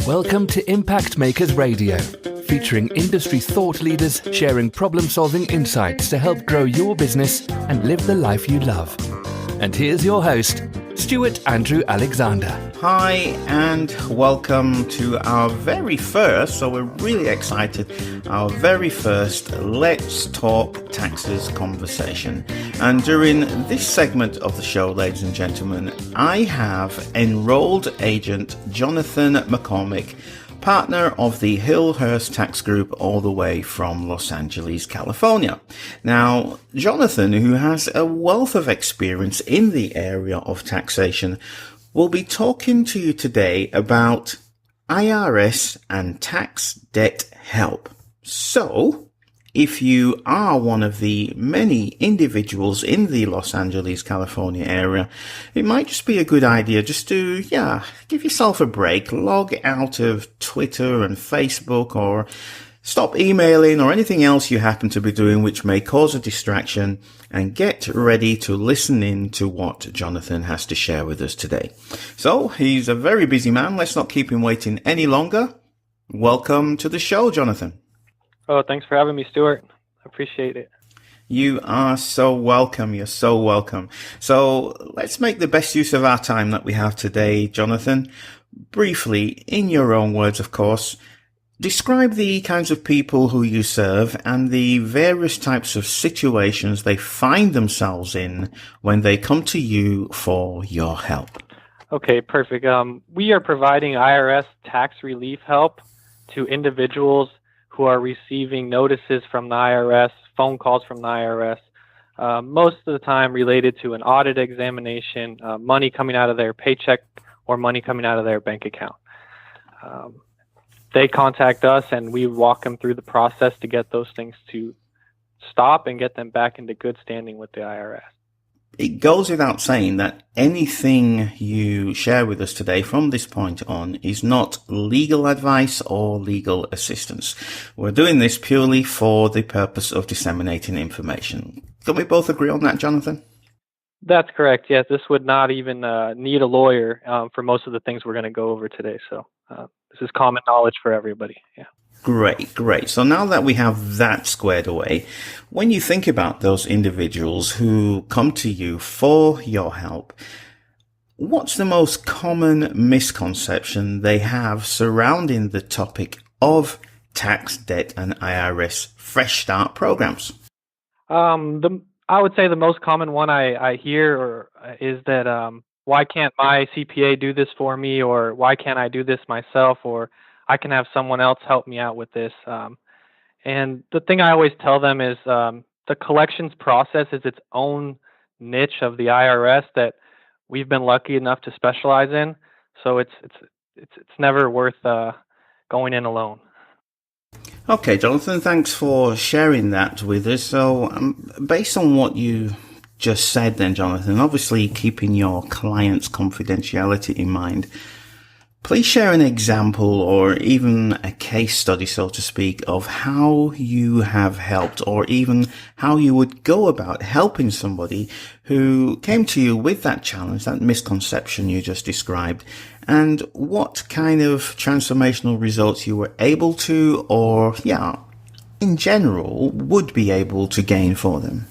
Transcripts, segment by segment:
Welcome to Impact Makers Radio, featuring industry thought leaders sharing problem-solving insights to help grow your business and live the life you love. And here's your host, Stewart Andrew Alexander. Hi, and welcome to our very first, so we're really excited, our very first Let's Talk Taxes conversation. And during this segment of the show, ladies and gentlemen, I have enrolled agent Jonathan McCORMICK, partner of the Hillhurst Tax Group, all the way from Los Angeles, California. Now, Jonathan, who has a wealth of experience in the area of taxation, will be talking to you today about IRS and tax debt help. So, if you are one of the many individuals in the Los Angeles, California area, it might just be a good idea just to, give yourself a break, log out of Twitter and Facebook, or stop emailing or anything else you happen to be doing which may cause a distraction, and get ready to listen in to what Jonathan has to share with us today. So, he's a very busy man. Let's not keep him waiting any longer. Welcome to the show, Jonathan. Oh, thanks for having me, Stuart. I appreciate it. You are so welcome. You're so welcome. So let's make the best use of our time that we have today, Jonathan. Briefly, in your own words, of course, describe the kinds of people who you serve and the various types of situations they find themselves in when they come to you for your help. Okay, perfect. We are providing IRS tax relief help to individuals who are receiving notices from the IRS, phone calls from the IRS, most of the time related to an audit examination, money coming out of their paycheck or money coming out of their bank account. They contact us and we walk them through the process to get those things to stop and get them back into good standing with the IRS. It goes without saying that anything you share with us today from this point on is not legal advice or legal assistance. We're doing this purely for the purpose of disseminating information. Can we both agree on that, Jonathan? That's correct. Yes, this would not even need a lawyer for most of the things we're going to go over today. So this is common knowledge for everybody. Yeah. Great. So now that we have that squared away, when you think about those individuals who come to you for your help, what's the most common misconception they have surrounding the topic of tax debt and IRS Fresh Start programs? I would say the most common one I hear is that why can't my CPA do this for me, or why can't I do this myself, or I can have someone else help me out with this. And the thing I always tell them is the collections process is its own niche of the IRS that we've been lucky enough to specialize in. So it's never worth going in alone. Okay, Jonathan, thanks for sharing that with us. So based on what you just said then, Jonathan, obviously keeping your client's confidentiality in mind, please share an example or even a case study, so to speak, of how you have helped, or even how you would go about helping somebody who came to you with that challenge, that misconception you just described, and what kind of transformational results you were able to, or, in general, would be able to gain for them.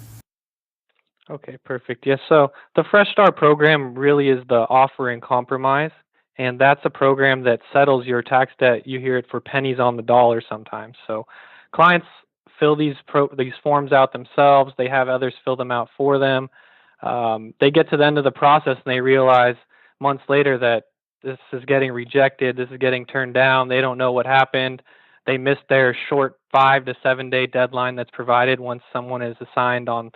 Okay, perfect. Yes, so the Fresh Start program really is the offer in compromise. And that's a program that settles your tax debt. You hear it for pennies on the dollar sometimes. So clients fill these forms out themselves. They have others fill them out for them. They get to the end of the process and they realize months later that this is getting rejected. This is getting turned down. They don't know what happened. They missed their short 5 to 7 day deadline that's provided once someone is assigned on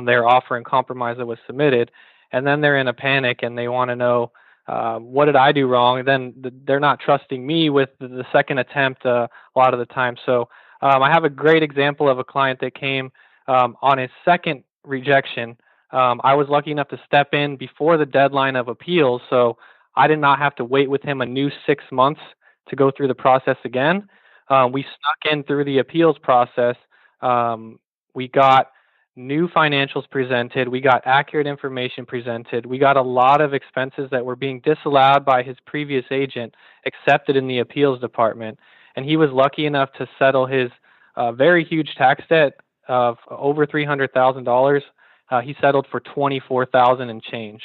their offer in compromise that was submitted. And then they're in a panic and they want to know, what did I do wrong? And then they're not trusting me with the second attempt a lot of the time. So I have a great example of a client that came on his second rejection. I was lucky enough to step in before the deadline of appeals, so I did not have to wait with him a new 6 months to go through the process again. We snuck in through the appeals process. We got new financials presented. We got accurate information presented. We got a lot of expenses that were being disallowed by his previous agent accepted in the appeals department. And he was lucky enough to settle his very huge tax debt of over $300,000. He settled for $24,000 and change.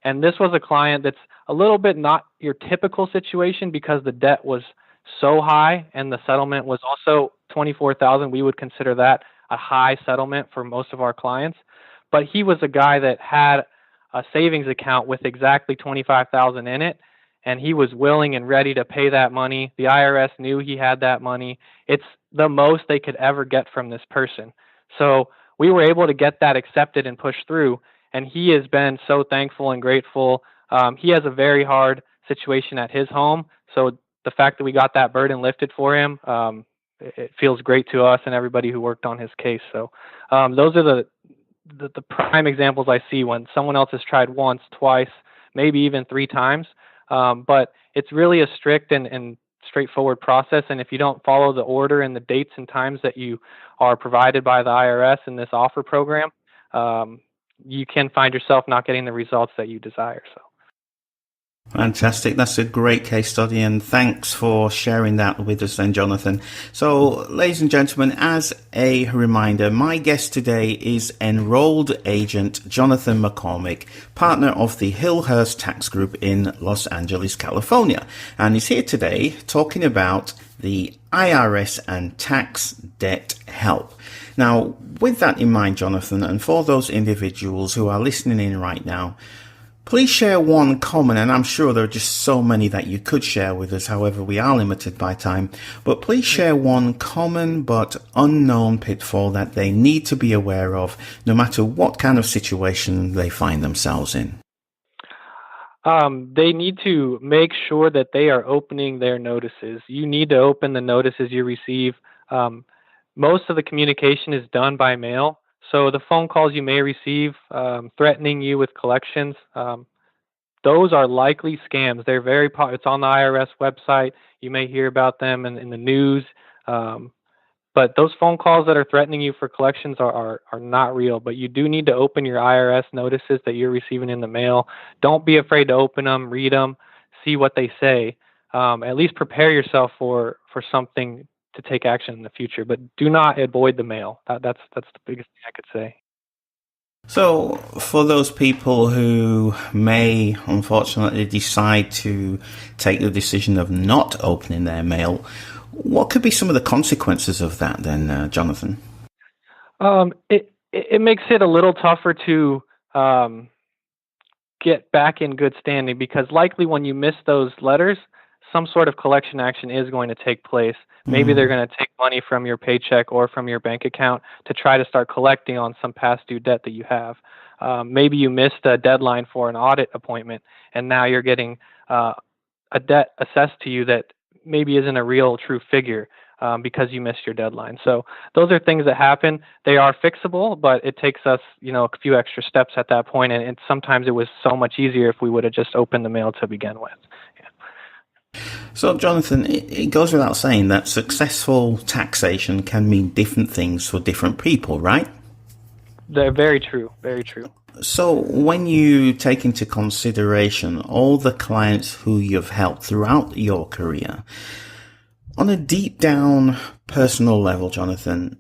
And this was a client that's a little bit not your typical situation because the debt was so high and the settlement was also $24,000. We would consider that a high settlement for most of our clients. But he was a guy that had a savings account with exactly $25,000 in it, and he was willing and ready to pay that money. The IRS knew he had that money. It's the most they could ever get from this person. So we were able to get that accepted and pushed through, and he has been so thankful and grateful. He has a very hard situation at his home, so the fact that we got that burden lifted for him, it feels great to us and everybody who worked on his case. So those are the prime examples I see when someone else has tried once, twice, maybe even 3 times. But it's really a strict and straightforward process. And if you don't follow the order and the dates and times that you are provided by the IRS in this offer program, you can find yourself not getting the results that you desire. So. Fantastic. That's a great case study, and thanks for sharing that with us then, Jonathan. So, ladies and gentlemen, as a reminder, my guest today is enrolled agent Jonathan McCormick, partner of the Hillhurst Tax Group in Los Angeles, California. And he's here today talking about the IRS and tax debt help. Now, with that in mind, Jonathan, and for those individuals who are listening in right now, please share one common, and I'm sure there are just so many that you could share with us, however, we are limited by time, but please share one common but unknown pitfall that they need to be aware of, no matter what kind of situation they find themselves in. They need to make sure that they are opening their notices. You need to open the notices you receive. Most of the communication is done by mail. So the phone calls you may receive threatening you with collections, those are likely scams. They're it's on the IRS website. You may hear about them in the news. But those phone calls that are threatening you for collections are not real. But you do need to open your IRS notices that you're receiving in the mail. Don't be afraid to open them, read them, see what they say. At least prepare yourself for something to take action in the future, but do not avoid the mail. That's the biggest thing I could say. So for those people who may unfortunately decide to take the decision of not opening their mail, what could be some of the consequences of that then, Jonathan? It makes it a little tougher to get back in good standing, because likely when you miss those letters, some sort of collection action is going to take place. Maybe they're going to take money from your paycheck or from your bank account to try to start collecting on some past due debt that you have. Maybe you missed a deadline for an audit appointment, and now you're getting a debt assessed to you that maybe isn't a real true figure because you missed your deadline. So those are things that happen. They are fixable, but it takes us, a few extra steps at that point, and sometimes it was so much easier if we would have just opened the mail to begin with. So, Jonathan, it goes without saying that successful taxation can mean different things for different people, right? They're very true, very true. So, when you take into consideration all the clients who you've helped throughout your career, on a deep down personal level, Jonathan,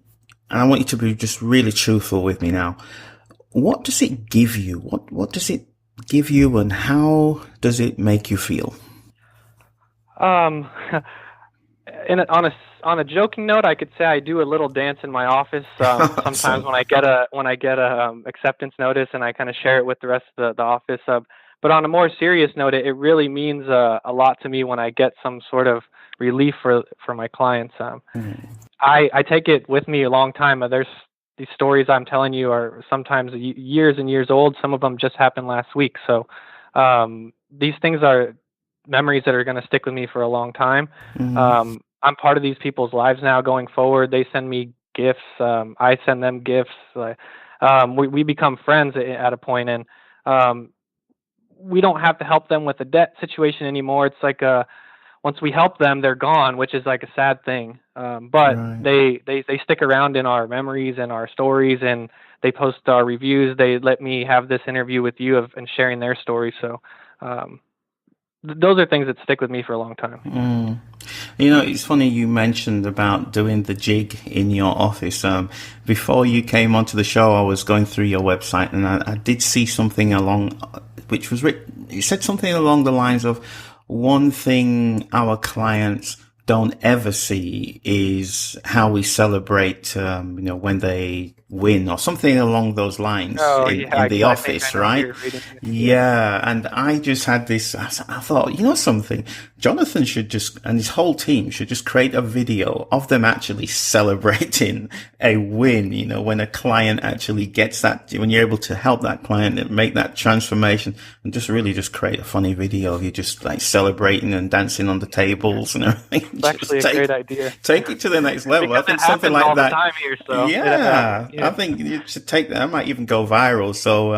and I want you to be just really truthful with me now, what does it give you? What does it give you, and how does it make you feel? On a joking note, I could say I do a little dance in my office sometimes when I get a acceptance notice, and I kind of share it with the rest of the office. But on a more serious note, it really means a lot to me when I get some sort of relief for my clients. I take it with me a long time. There's these stories I'm telling you are sometimes years and years old. Some of them just happened last week. So these things are memories that are going to stick with me for a long time. I'm part of these people's lives now going forward. They send me gifts. I send them gifts. We become friends at a point, and we don't have to help them with the debt situation anymore. It's like once we help them, they're gone, which is like a sad thing. But Right. they stick around in our memories and our stories, and they post our reviews. They let me have this interview with you and sharing their story. So those are things that stick with me for a long time. Mm. You know, it's funny you mentioned about doing the jig in your office. Before you came onto the show, I was going through your website, and I did see something which was written. You said something along the lines of, one thing our clients don't ever see is how we celebrate, when they win, or something along those lines in the office, right? Yeah. And I just had this, I thought, something, Jonathan should and his whole team should just create a video of them actually celebrating a win, when a client actually gets that, when you're able to help that client and make that transformation, and just really just create a funny video of you just like celebrating and dancing on the tables and everything. It's actually a great idea. Take it to the next level. I think something like that. Time here, so yeah. I think you should take that. I might even go viral. So,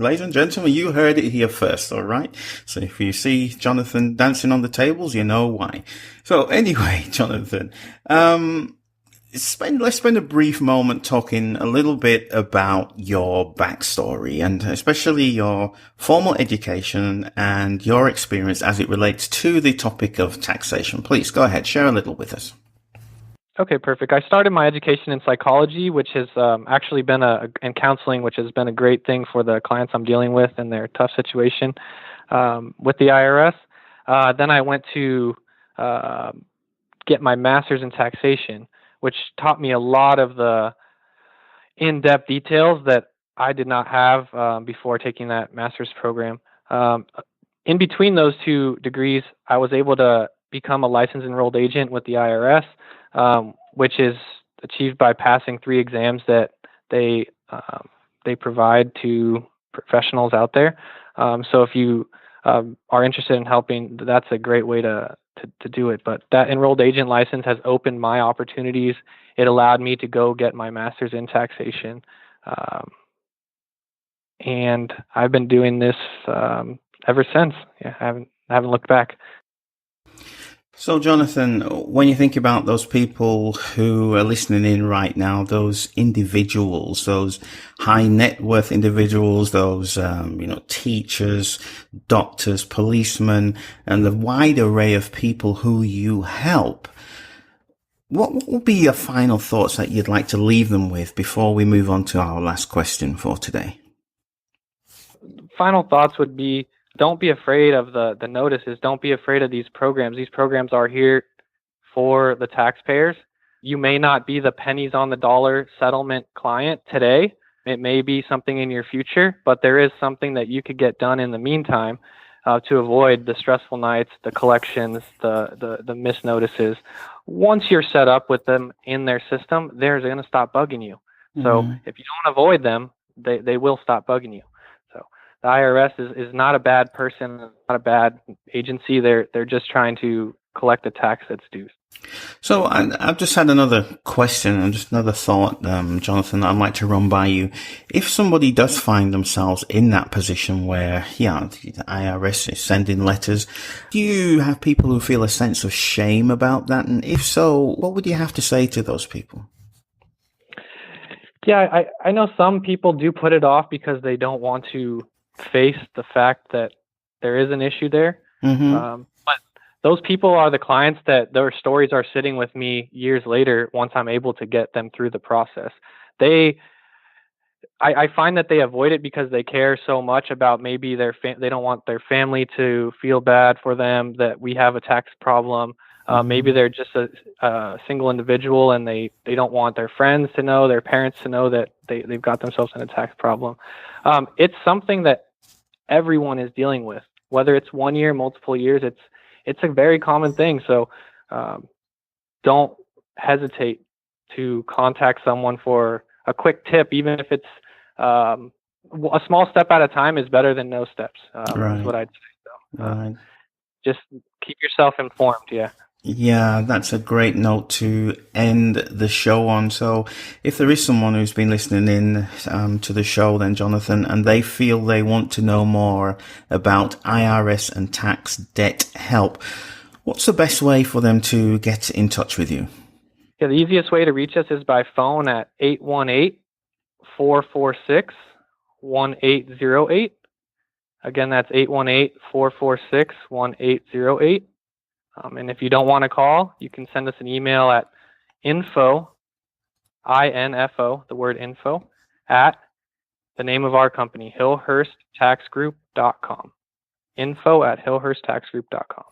ladies and gentlemen, you heard it here first. All right. So if you see Jonathan dancing on the tables, you know why. So anyway, Jonathan, let's spend a brief moment talking a little bit about your backstory, and especially your formal education and your experience as it relates to the topic of taxation. Please go ahead, share a little with us. Okay, perfect. I started my education in psychology, which has actually been and counseling, which has been a great thing for the clients I'm dealing with in their tough situation with the IRS. Then I went to get my master's in taxation, which taught me a lot of the in-depth details that I did not have before taking that master's program. In between those two degrees, I was able to become a licensed enrolled agent with the IRS, which is achieved by passing 3 exams that they provide to professionals out there. So if you are interested in helping, that's a great way to do it. But that enrolled agent license has opened my opportunities. It allowed me to go get my master's in taxation. And I've been doing this ever since. Yeah, I haven't looked back. So, Jonathan, when you think about those people who are listening in right now, those individuals, those high net worth individuals, those, teachers, doctors, policemen, and the wide array of people who you help, what will be your final thoughts that you'd like to leave them with before we move on to our last question for today? Final thoughts would be, don't be afraid of the notices. Don't be afraid of these programs. These programs are here for the taxpayers. You may not be the pennies on the dollar settlement client today. It may be something in your future, but there is something that you could get done in the meantime to avoid the stressful nights, the collections, the missed notices. Once you're set up with them in their system, they're going to stop bugging you. So if you don't avoid them, they will stop bugging you. The IRS is not a bad person, not a bad agency. They're just trying to collect the tax that's due. So I've just had another question and just another thought, Jonathan, I'd like to run by you. If somebody does find themselves in that position where, the IRS is sending letters, do you have people who feel a sense of shame about that? And if so, what would you have to say to those people? Yeah, I know some people do put it off because they don't want to face the fact that there is an issue there. But those people are the clients that their stories are sitting with me years later once I'm able to get them through the process. I find that they avoid it because they care so much about maybe they don't want their family to feel bad for them that we have a tax problem. Maybe they're just a single individual and they don't want their friends to know, their parents to know that they've got themselves in a tax problem. It's something that everyone is dealing with, whether it's 1 year, multiple years. It's a very common thing. So don't hesitate to contact someone for a quick tip, even if it's a small step at a time is better than no steps. Is what I'd say. So, just keep yourself informed. Yeah. Yeah, that's a great note to end the show on. So if there is someone who's been listening in to the show, then Jonathan, and they feel they want to know more about IRS and tax debt help, What's the best way for them to get in touch with you? Yeah, the easiest way to reach us is by phone at 818-446-1808. Again, that's 818-446-1808. And if you don't want to call, you can send us an email at info, the word info, at the name of our company, hillhursttaxgroup.com. Info at hillhursttaxgroup.com.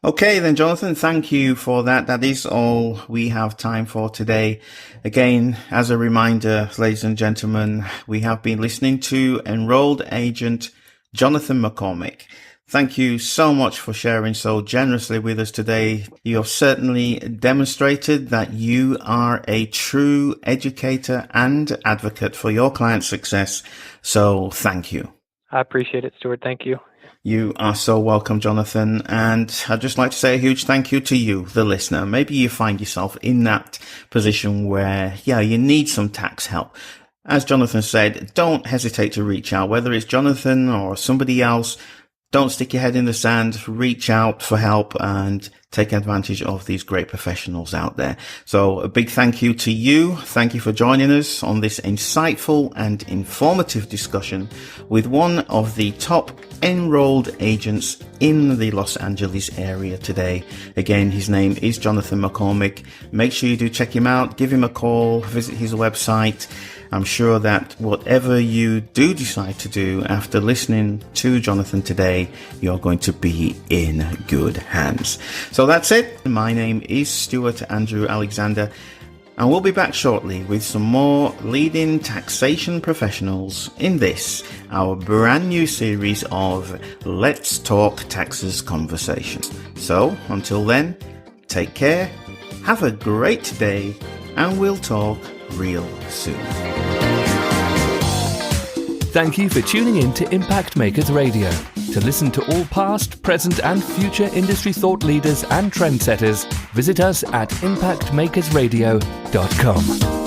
Okay, then, Jonathan, thank you for that. That is all we have time for today. Again, as a reminder, ladies and gentlemen, we have been listening to enrolled agent Jonathan McCormick. Thank you so much for sharing so generously with us today. You have certainly demonstrated that you are a true educator and advocate for your client's success. So thank you. I appreciate it, Stewart. Thank you. You are so welcome, Jonathan. And I'd just like to say a huge thank you to you, the listener. Maybe you find yourself in that position where, you need some tax help. As Jonathan said, don't hesitate to reach out, whether it's Jonathan or somebody else. Don't stick your head in the sand, reach out for help and take advantage of these great professionals out there. So a big thank you to you. Thank you for joining us on this insightful and informative discussion with one of the top enrolled agents in the Los Angeles area today. Again, his name is Jonathan McCormick. Make sure you do check him out, give him a call, visit his website. I'm sure that whatever you do decide to do after listening to Jonathan today, you're going to be in good hands. So that's it. My name is Stewart Andrew Alexander, and we'll be back shortly with some more leading taxation professionals in this, our brand new series of Let's Talk Taxes conversations. So until then, take care, have a great day, and we'll talk real soon. Thank you for tuning in to Impact Makers Radio. To listen to all past, present and future industry thought leaders and trendsetters, visit us at impactmakersradio.com.